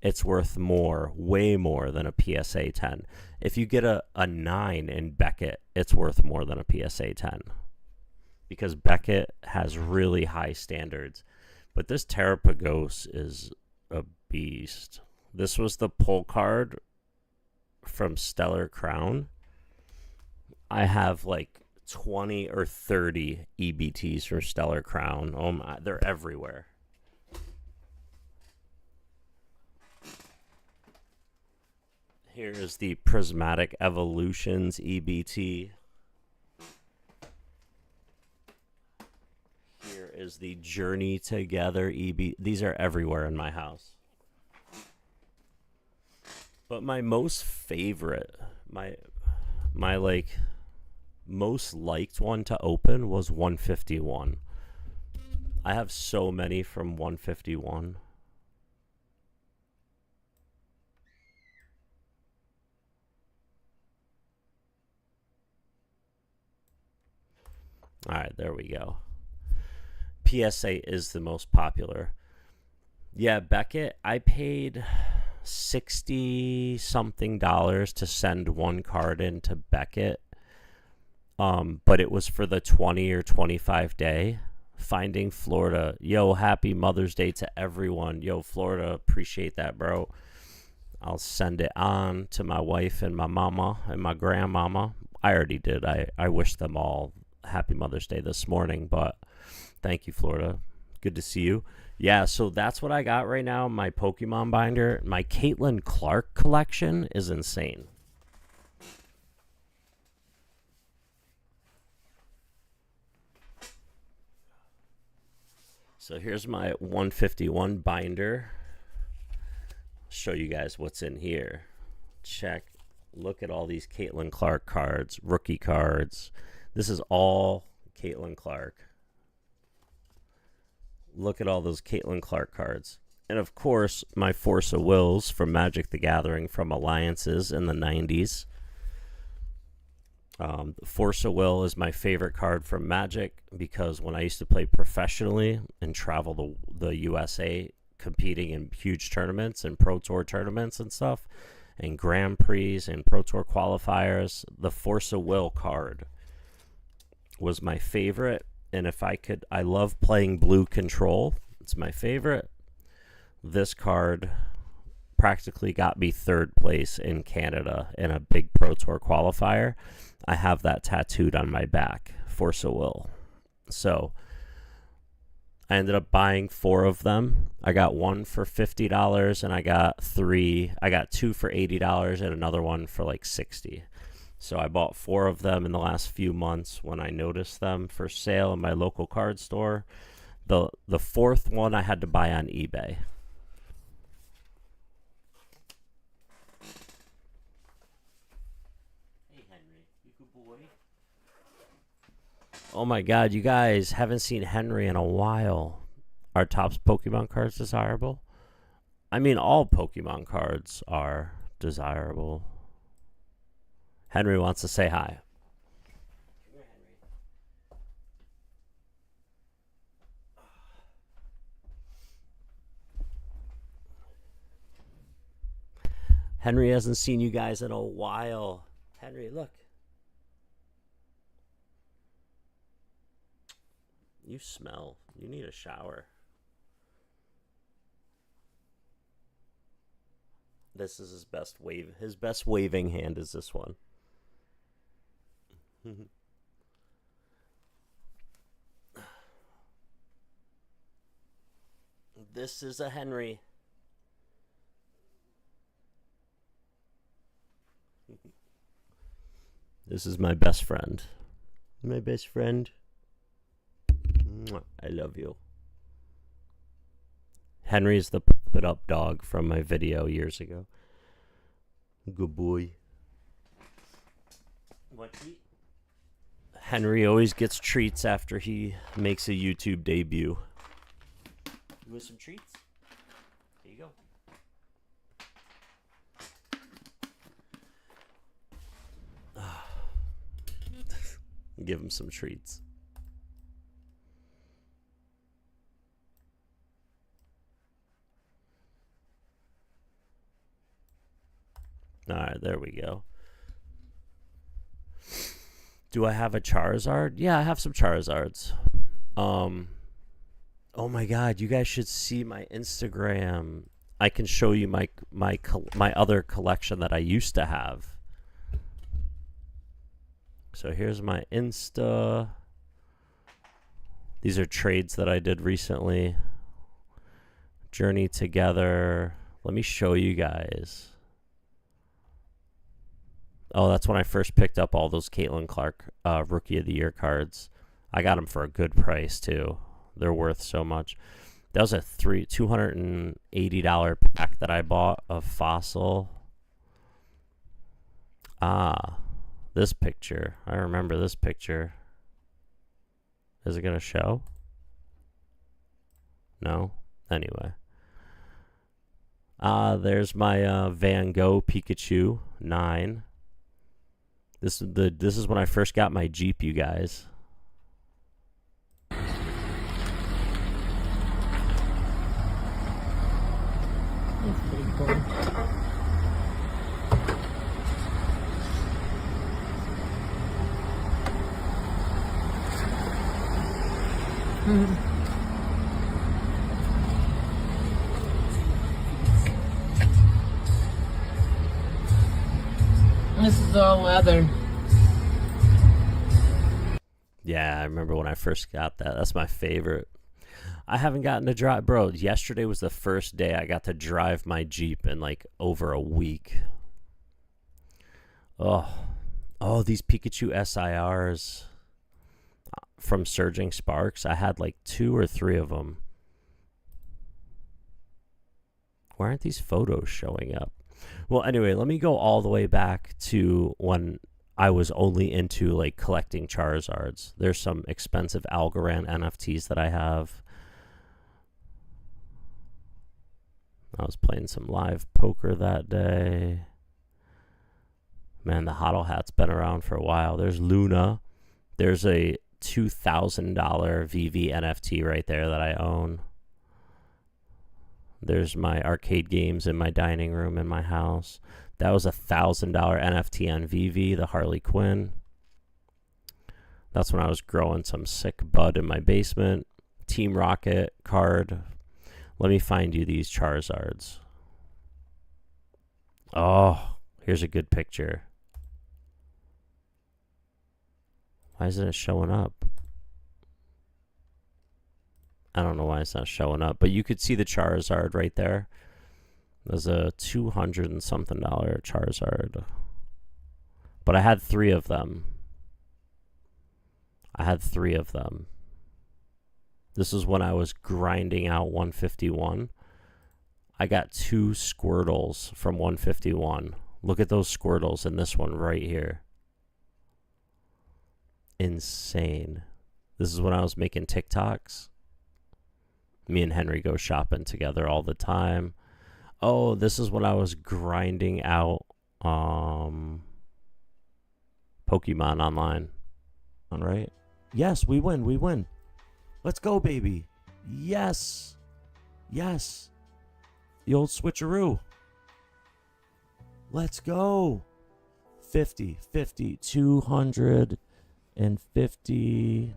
it's worth more, way more than a PSA 10. If you get a 9 in Beckett, it's worth more than a PSA 10. Because Beckett has really high standards. But this Terrapagos is a beast. This was the pull card from Stellar Crown. I have like 20 or 30 EBTs from Stellar Crown. Oh my, they're everywhere. Here is the Prismatic Evolutions EBT. Here is the Journey Together EB. These are everywhere in my house. But my most favorite, my like most liked one to open was 151. I have so many from 151. All right, there we go. PSA is the most popular. Yeah, Beckett, I paid $60 something to send one card into Beckett. But it was for the 20 or 25 day. Finding Florida. Yo, happy Mother's Day to everyone. Yo, Florida, appreciate that, bro. I'll send it on to my wife and my mama and my grandmama. I already did. I wish them all happy Mother's Day this morning, but thank you, Florida. Good to see you. Yeah, so that's what I got right now. My Pokemon binder. My Caitlin Clark collection is insane. So here's my 151 binder. Show you guys what's in here. Check. Look at all these Caitlin Clark cards, rookie cards. This is all Caitlin Clark. Look at all those Caitlin Clark cards. And of course, my Force of Wills from Magic the Gathering from Alliances in the 90s. Force of Will is my favorite card from Magic because when I used to play professionally and travel the USA competing in huge tournaments and Pro Tour tournaments and stuff, and Grand Prix and Pro Tour qualifiers, the Force of Will card was my favorite. And if I could, I love playing Blue Control. It's my favorite. This card practically got me 3rd place in Canada in a big Pro Tour qualifier. I have that tattooed on my back, Force of Will. So I ended up buying 4 of them. I got one for $50 and I got 2 for $80 and another one for like $60. So I bought 4 of them in the last few months when I noticed them for sale in my local card store. The 4th one I had to buy on eBay. Hey Henry, you good boy? Oh my god, you guys haven't seen Henry in a while. Are Topps Pokemon cards desirable? I mean, all Pokemon cards are desirable. Henry wants to say hi. Come here, Henry. Henry hasn't seen you guys in a while. Henry, look. You smell. You need a shower. This is his best wave. His best waving hand is this one. This is a Henry. This is my best friend. My best friend. Mwah, I love you. Henry's the pump it up dog from my video years ago. Good boy. What? Henry always gets treats after he makes a YouTube debut. You want some treats? Here you go. Give him some treats. Alright, there we go. Do I have a Charizard? Yeah, I have some Charizards. Oh my god, you guys should see my Instagram. I can show you my other collection that I used to have. So here's my Insta. These are trades that I did recently. Journey together. Let me show you guys. Oh, that's when I first picked up all those Caitlin Clark Rookie of the Year cards. I got them for a good price, too. They're worth so much. That was a $280 pack that I bought of Fossil. Ah, this picture. I remember this picture. Is it going to show? No? Anyway. There's my Van Gogh Pikachu 9. This is when I first got my Jeep, you guys. That's pretty cool. This is all leather. Yeah, I remember when I first got that. That's my favorite. I haven't gotten to drive. Bro, yesterday was the first day I got to drive my Jeep in like over a week. Oh, these Pikachu SIRs from Surging Sparks. I had like 2 or 3 of them. Why aren't these photos showing up? Well, anyway, let me go all the way back to when I was only into like collecting Charizards. There's some expensive Algorand NFTs that I have. I was playing some live poker that day. Man, the HoDL hat's been around for a while. There's Luna. There's a $2,000 VV NFT right there that I own. There's my arcade games in my dining room in my house. That was a $1,000 NFT on VV, the Harley Quinn. That's when I was growing some sick bud in my basement. Team Rocket card. Let me find you these Charizards. Oh, here's a good picture. Why isn't it showing up? I don't know why it's not showing up, but you could see the Charizard right there. There's a $200 and something Charizard. But I had 3 of them. This is when I was grinding out 151. I got 2 Squirtles from 151. Look at those Squirtles in this one right here. Insane. This is when I was making TikToks. Me and Henry go shopping together all the time. Oh, this is when I was grinding out Pokemon online. All right. Yes, we win. Let's go, baby. Yes. The old switcheroo. Let's go. 50, 50, 250.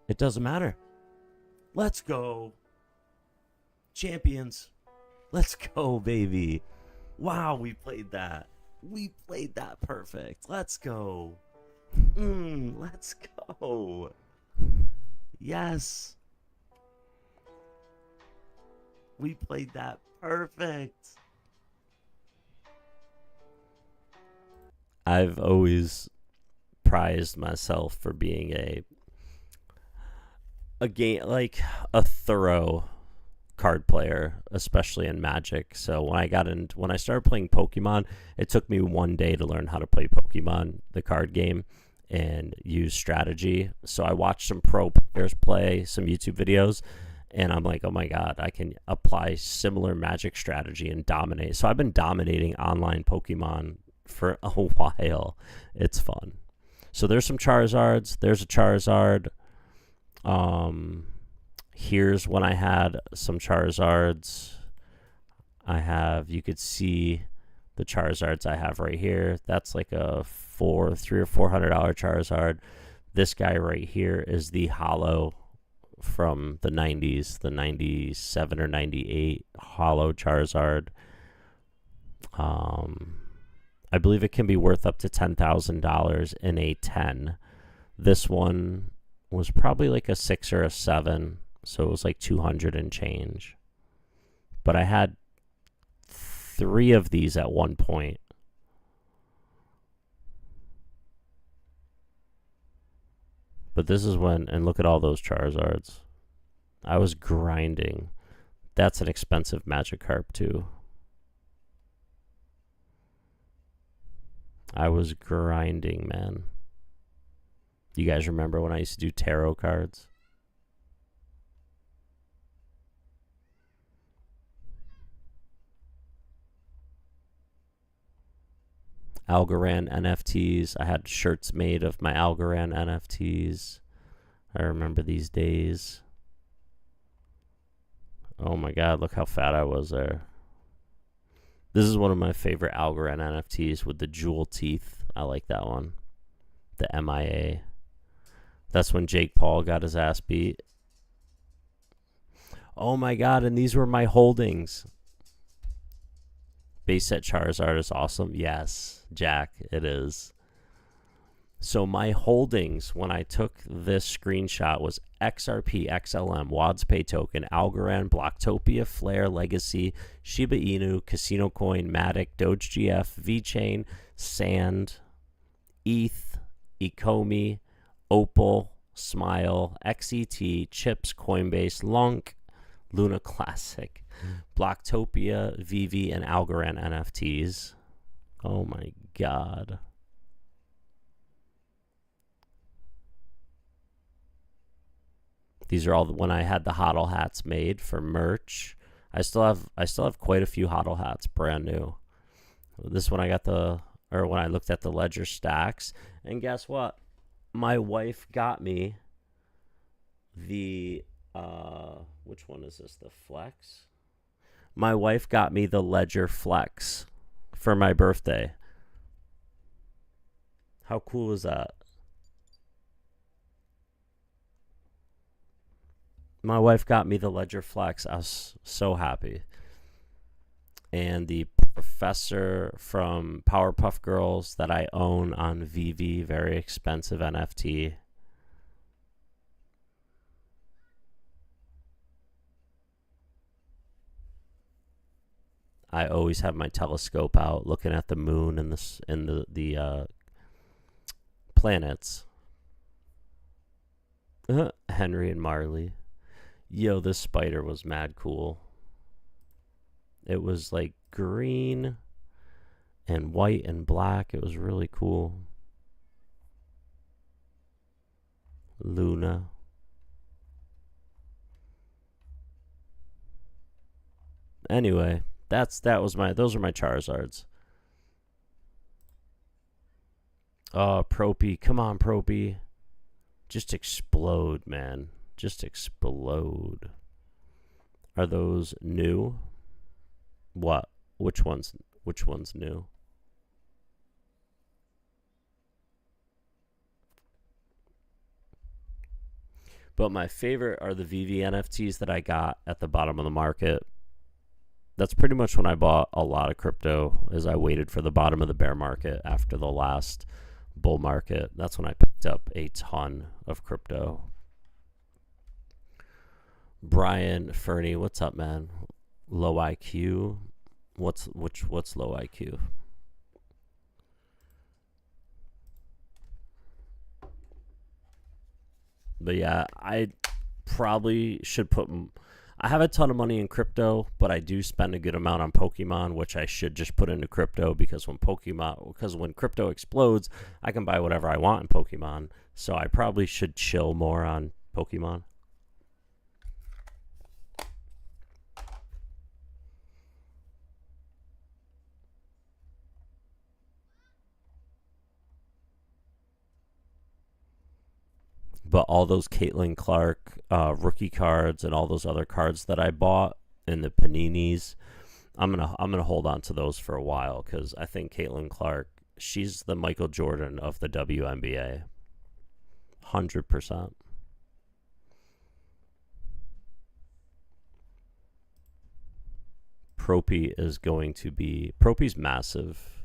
It doesn't matter. Let's go. Champions. Let's go, baby. Wow, we played that. We played that perfect. Let's go. Let's go. Yes. We played that perfect. I've always prized myself for being a game, like a thorough card player, especially in Magic. So when I started playing Pokemon, it took me one day to learn how to play Pokemon, the card game, and use strategy. So I watched some pro players play some YouTube videos, and I'm like, oh my god, I can apply similar Magic strategy and dominate. So I've been dominating online Pokemon for a while. It's fun. So there's some Charizards. There's a Charizard. Here's when I had some Charizards. You could see the Charizards I have right here. That's like a $300 or $400 Charizard. This guy right here is the holo from the 90s, the 97 or 98 holo Charizard. I believe it can be worth up to $10,000 in a 10. This one was probably like a 6 or a 7, so it was like 200 and change. But I had 3 of these at one point. But this is when, and look at all those Charizards. I was grinding. That's an expensive Magikarp too. I was grinding, man. You guys remember when I used to do tarot cards? Algorand NFTs. I had shirts made of my Algorand NFTs. I remember these days. Oh my god, look how fat I was there. This is one of my favorite Algorand NFTs with the jewel teeth. I like that one. The MIA. That's when Jake Paul got his ass beat. Oh my god, and these were my holdings. Base set Charizard is awesome. Yes, Jack, it is. So my holdings when I took this screenshot was XRP, XLM, WADS Pay Token, Algorand, Blocktopia, Flare, Legacy, Shiba Inu, Casino Coin, Matic, Doge GF, VeChain, Sand, ETH, Ecomi, Opal, Smile, XET, Chips, Coinbase, Lunk, Luna Classic, Blocktopia, VV, and Algorand NFTs. Oh my god. These are all when I had the HoDL hats made for merch. I still have quite a few HoDL hats, brand new. This one when I looked at the Ledger stacks, and guess what? My wife got me the which one is this? The Flex? My wife got me the Ledger Flex for my birthday. How cool is that? My wife got me the Ledger Flex. I was so happy. And the professor from Powerpuff Girls that I own on VV, very expensive NFT. I always have my telescope out looking at the moon and the planets. Henry and Marley. Yo, this spider was mad cool. It was like green and white and black. It was really cool. Luna. Anyway, those are my Charizards. Oh, Propy. Come on, Propy. Just explode, man. Just explode. Are those new? What? Which one's new? But my favorite are the VV NFTs that I got at the bottom of the market. That's pretty much when I bought a lot of crypto, as I waited for the bottom of the bear market after the last bull market. That's when I picked up a ton of crypto. Brian Fernie, what's up, man? Low IQ. What's low IQ? But yeah, I probably should put. I have a ton of money in crypto, but I do spend a good amount on Pokemon, which I should just put into crypto because when crypto explodes, I can buy whatever I want in Pokemon. So I probably should chill more on Pokemon. But all those Caitlin Clark rookie cards and all those other cards that I bought in the Paninis, I'm gonna hold on to those for a while because I think Caitlin Clark, she's the Michael Jordan of the WNBA, 100%. Propy's massive.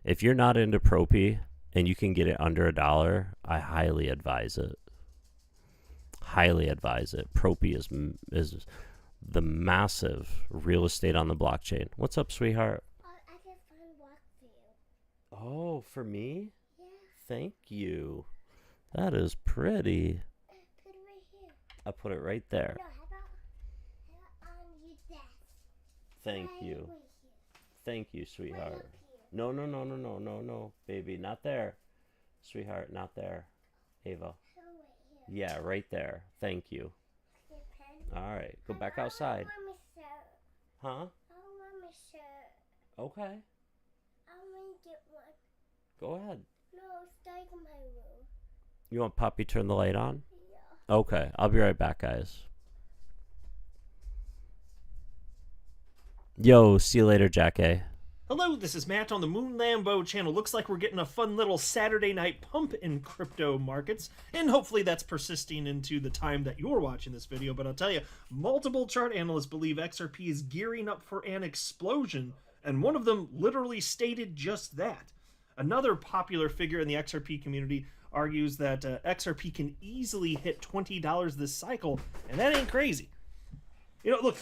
If you're not into Propy and you can get it under $1, I highly advise it. Propy is the massive real estate on the blockchain. What's up, sweetheart? I can find work for you. Oh, for me? Yeah. Thank you. That is pretty. Put it right here. I put it right there. No, how about on your desk? Thank Right you. over here. Thank you, Right sweetheart. up here. No, baby. Not there. Sweetheart, not there. Ava. So right here. Yeah, right there. Thank you. Your pen. All right, go back outside. I want my shirt. Huh? I want my shirt. Okay, I want to get one. go ahead. No, stay in my room. You want Poppy turn the light on? Yeah. Okay, I'll be right back, guys. Yo, see you later, Jack A. Hello, this is Matt on the Moon Lambo channel. Looks like we're getting a fun little Saturday night pump in crypto markets, and hopefully that's persisting into the time that you're watching this video. But I'll tell you, multiple chart analysts believe XRP is gearing up for an explosion, and one of them literally stated just that. Another popular figure in the XRP community argues that XRP can easily hit $20 this cycle, and that ain't crazy. You know, look,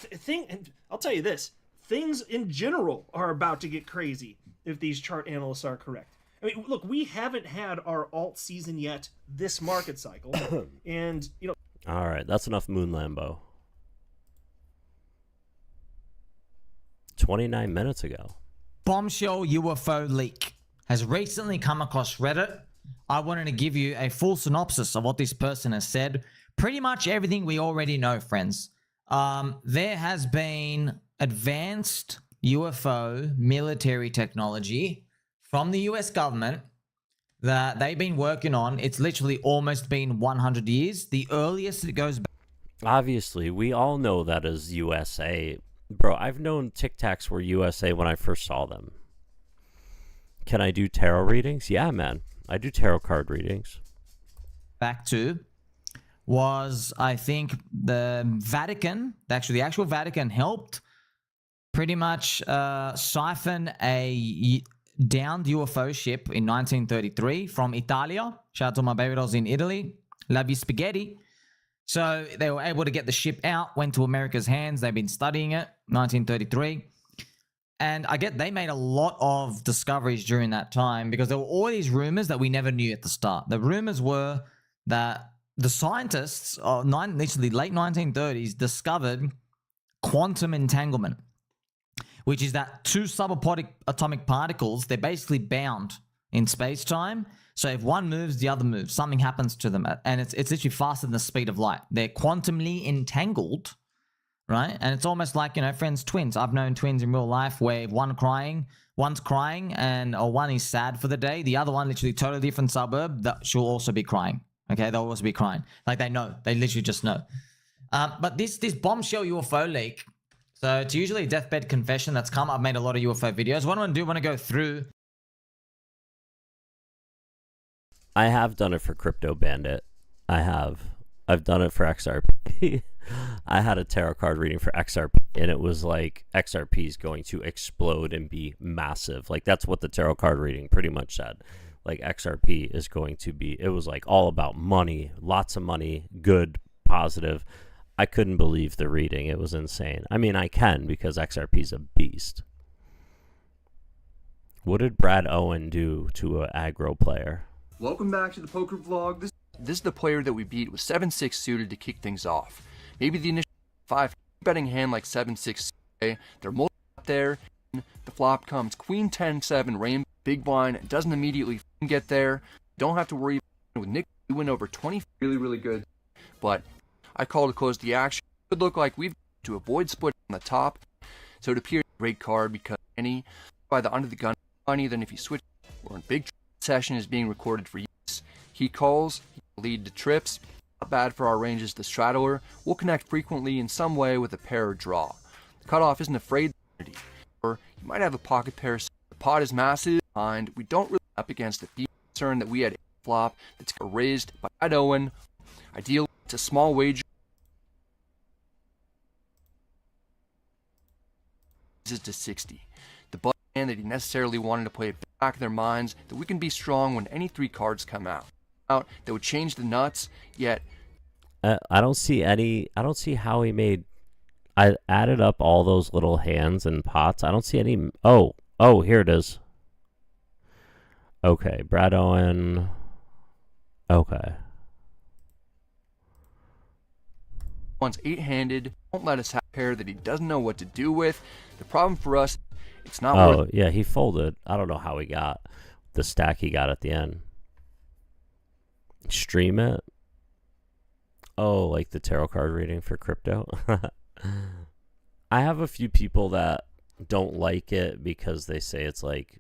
I'll tell you this. Things in general are about to get crazy if these chart analysts are correct. I mean, look, we haven't had our alt season yet this market cycle. And, you know... All right, that's enough Moon Lambo. 29 minutes ago. Bombshell UFO leak has recently come across Reddit. I wanted to give you a full synopsis of what this person has said. Pretty much everything we already know, friends. There has been advanced UFO military technology from the US government that they've been working on. It's literally almost been 100 years. The earliest it goes back. Obviously, we all know that is USA. Bro, I've known Tic Tacs were USA when I first saw them. Can I do tarot readings? Yeah, man. I do tarot card readings. Back to was, I think, the Vatican. Actually, the actual Vatican helped pretty much siphon a downed UFO ship in 1933 from Italia. Shout out to my baby dolls in Italy. Love you, spaghetti. So they were able to get the ship out, went to America's hands. They've been studying it, 1933. And I get they made a lot of discoveries during that time because there were all these rumors that we never knew at the start. The rumors were that the scientists of literally late 1930s discovered quantum entanglement, which is that two subatomic particles, they're basically bound in space-time. So if one moves, the other moves. Something happens to them. And it's literally faster than the speed of light. They're quantumly entangled, right? And it's almost like, you know, friends, twins. I've known twins in real life where if one's crying or one is sad for the day, the other one, literally totally different suburb, that she'll also be crying. Okay, they'll also be crying. Like they know. They literally just know. But this bombshell UFO leak, so it's usually a deathbed confession that's come. I've made a lot of UFO videos. What I want to do, I want to go through. I have done it for Crypto Bandit. I've done it for XRP. I had a tarot card reading for XRP, and it was like XRP is going to explode and be massive. Like that's what the tarot card reading pretty much said. Like XRP is going to be, it was like all about money, lots of money, good, positive. I couldn't believe the reading. It was insane. I mean, I can because XRP's a beast. What did Brad Owen do to an aggro player? Welcome back to the poker vlog. This is the player that we beat with 7-6 suited to kick things off. Maybe the initial 5 betting hand like 7-6. They're multi up there. The flop comes Queen 10-7 rainbow big blind. It doesn't immediately get there. Don't have to worry with Nick. We win over 20. Really good. But I call to close the action. It could look like we've to avoid split on the top. So it appears a great card because any by the under the gun money. Then if you switch, we're in big session is being recorded for use. He calls, lead to trips. Not bad for our ranges. The straddler will connect frequently in some way with a pair or draw. The cutoff isn't afraid of or you might have a pocket pair. So the pot is massive, and we don't really up against the concern that we had a flop that's raised by Brad Owen. Ideally, it's a small wager. Is to 60. The button hand that he necessarily wanted to play back in their minds that we can be strong when any 3 cards come out that would change the nuts. Yet I don't see how he made. I added up all those little hands and pots. I don't see any. Oh, here it is. Okay, Brad Owen. Okay. Once 8-handed, won't let us have a pair that he doesn't know what to do with. The problem for us, it's not. Oh yeah, he folded. I don't know how he got the stack he got at the end. Stream it. Oh, like the tarot card reading for crypto. I have a few people that don't like it because they say it's like,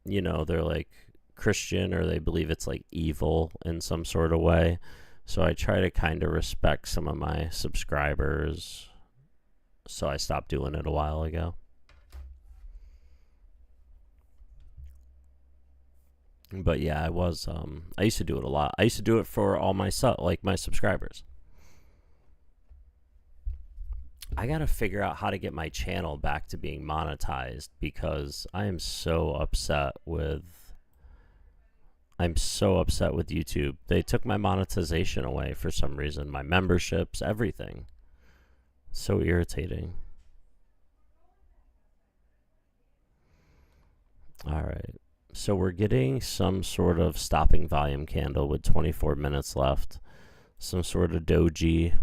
you know, they're like Christian or they believe it's like evil in some sort of way. So I try to kind of respect some of my subscribers. So I stopped doing it a while ago. But yeah, I used to do it a lot. I used to do it for all my subscribers. I got to figure out how to get my channel back to being monetized because I am so upset with YouTube. They took my monetization away for some reason, my memberships, everything. So irritating. All right. So we're getting some sort of stopping volume candle with 24 minutes left. Some sort of doji,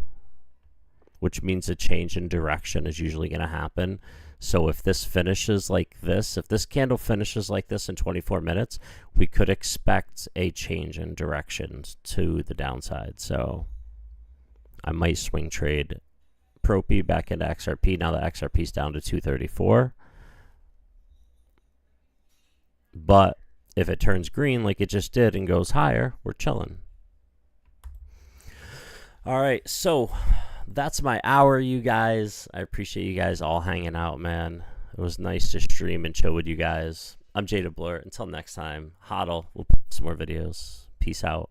which means a change in direction is usually going to happen. So if this finishes like this, if this candle finishes like this in 24 minutes, we could expect a change in direction to the downside. So I might swing trade Propi back into XRP. Now that XRP is down to 234. But if it turns green like it just did and goes higher, we're chilling. All right, so that's my hour, you guys. I appreciate you guys all hanging out, man. It was nice to stream and chill with you guys. I'm Jada Blur. Until next time, HoDL. We'll put some more videos. Peace out.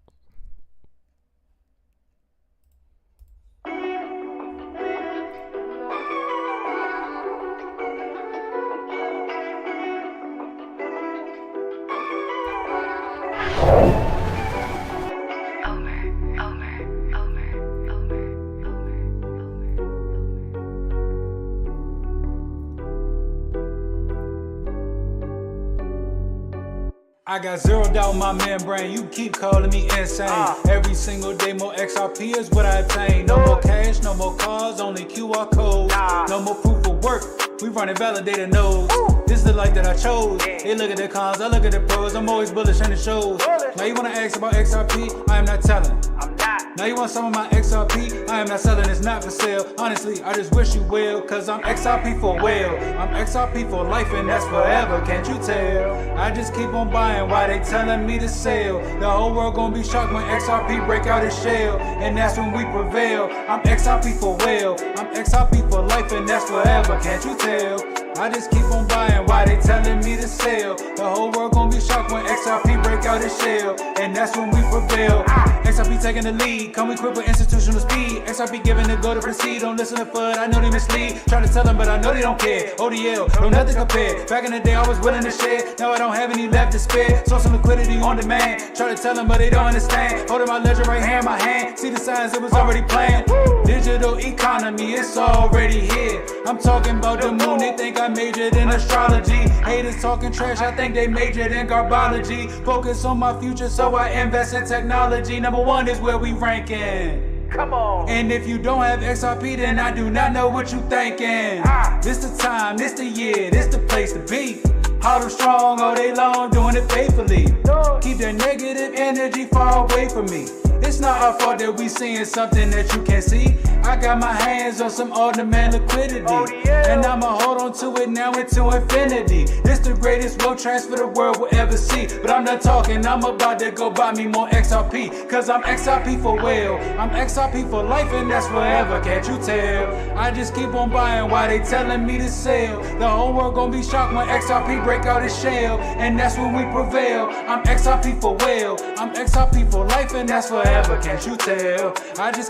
I got zeroed out my membrane, you keep calling me insane. Every single day more XRP is what I obtain. No more cash, no more cars, only QR codes. No more proof of work, we running validated nodes. This is the life that I chose. They look at the cons, I look at the pros. I'm always bullish in the shows. Now you wanna ask about XRP, I am not telling. Now you want some of my XRP, I am not selling, it's not for sale. Honestly, I just wish you well, cause I'm XRP for well. I'm XRP for life and that's forever, can't you tell? I just keep on buying while they telling me to sell. The whole world gonna be shocked when XRP break out its shell, and that's when we prevail. I'm XRP for well, I'm XRP for life and that's forever, can't you tell? I just keep on buying while they telling me to sell. The whole world gonna be shocked when XRP break out out his shell, and that's when we prevail. XRP taking the lead, come equipped with institutional speed. XRP giving the go to proceed, don't listen to FUD, I know they mislead. Try to tell them, but I know they don't care. ODL, no nothing compared. Back in the day, I was willing to share, now I don't have any left to spare. So some liquidity on demand, try to tell them, but they don't understand. Holding my ledger right here in my hand, see the signs, it was already planned. Digital economy, it's already here. I'm talking about the moon, they think I majored in astrology. Haters talking trash, I think they majored in garbology. Focus on my future, so I invest in technology. Number one is where we ranking. Come on. And if you don't have XRP, then I do not know what you thinking. This the time, this the year, this the place to be. HoDL strong all day long, doing it faithfully. Keep the negative energy far away from me. It's not our fault that we seeing something that you can't see. I got my hands on some on-demand liquidity, and I'ma hold on to it now into infinity. This the greatest wealth transfer the world will ever see. But I'm not talking, I'm about to go buy me more XRP, cause I'm XRP for well, I'm XRP for life, and that's forever, can't you tell? I just keep on buying while they telling me to sell. The whole world gonna be shocked when XRP break out its shell, and that's when we prevail. I'm XRP for well, I'm XRP for life, and that's forever, can't you tell? I just